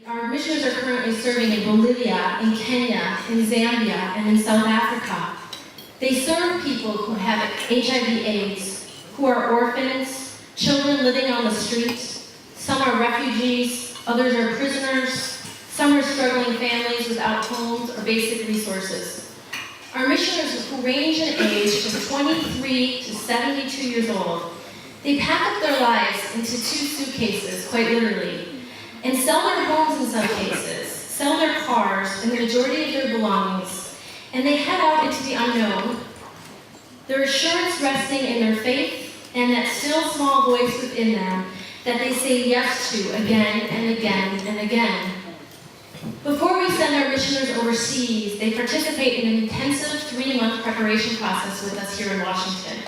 Our missionaries are currently serving in Bolivia, in Kenya, in Zambia, and in South Africa. They serve people who have HIV/AIDS, who are orphans, children living on the street. Some are refugees, others are prisoners, some are struggling families without homes or basic resources. Our missionaries, who range in age from 23 to 72 years old, they pack up their lives into 2 suitcases, quite literally, and sell their homes in some cases, sell their cars and the majority of their belongings, and they head out into the unknown, their assurance resting in their faith and that still small voice within them that they say yes to again and again and again. Before we send our missionaries overseas, they participate in an intensive 3-month preparation process with us here in Washington.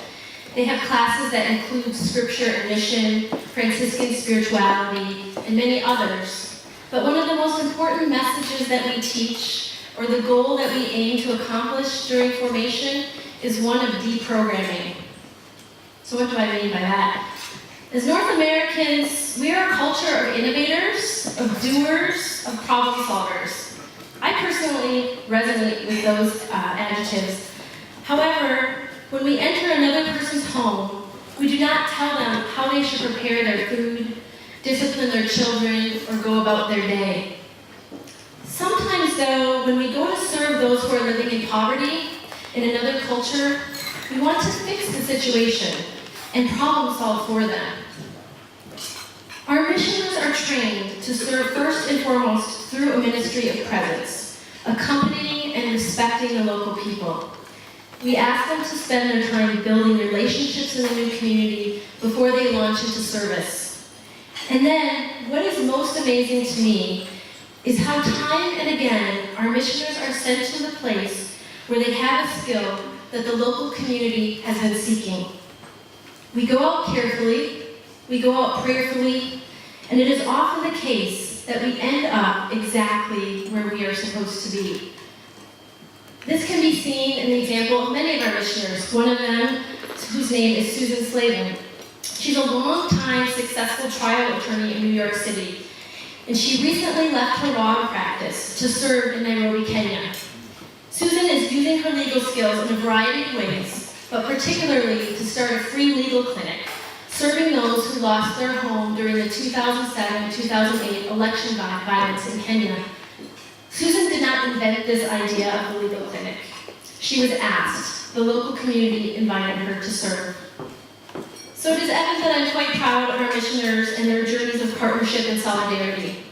They have classes that include scripture and mission, Franciscan spirituality, and many others. But one of the most important messages that we teach, or the goal that we aim to accomplish during formation, is one of deprogramming. So what do I mean by that? As North Americans, we are a culture of innovators, of doers, of problem solvers. I personally resonate with those adjectives. However, when we enter another person's home, we do not tell them how they should prepare their food, discipline their children, or go about their day. Sometimes, though, when we go to serve those who are living in poverty in another culture, we want to fix the situation and problem solve for them. Our missionaries are trained to serve first and foremost through a ministry of presence, accompanying and respecting the local people. We ask them to spend their time building relationships in the new community before they launch into service. And then, what is most amazing to me is how time and again our missionaries are sent to the place where they have a skill that the local community has been seeking. We go out carefully, we go out prayerfully, and it is often the case that we end up exactly where we are supposed to be. This can be seen in the example of many of our missionaries, one of them, whose name is Susan Slavin. She's a long-time successful trial attorney in New York City, and she recently left her law practice to serve in Nairobi, Kenya. Susan is using her legal skills in a variety of ways, but particularly to start a free legal clinic, serving those who lost their home during the 2007-2008 election violence in Kenya. Susan did not invent this idea of the legal clinic. She was asked. The local community invited her to serve. So it is evident that I'm quite proud of our missioners and their journeys of partnership and solidarity.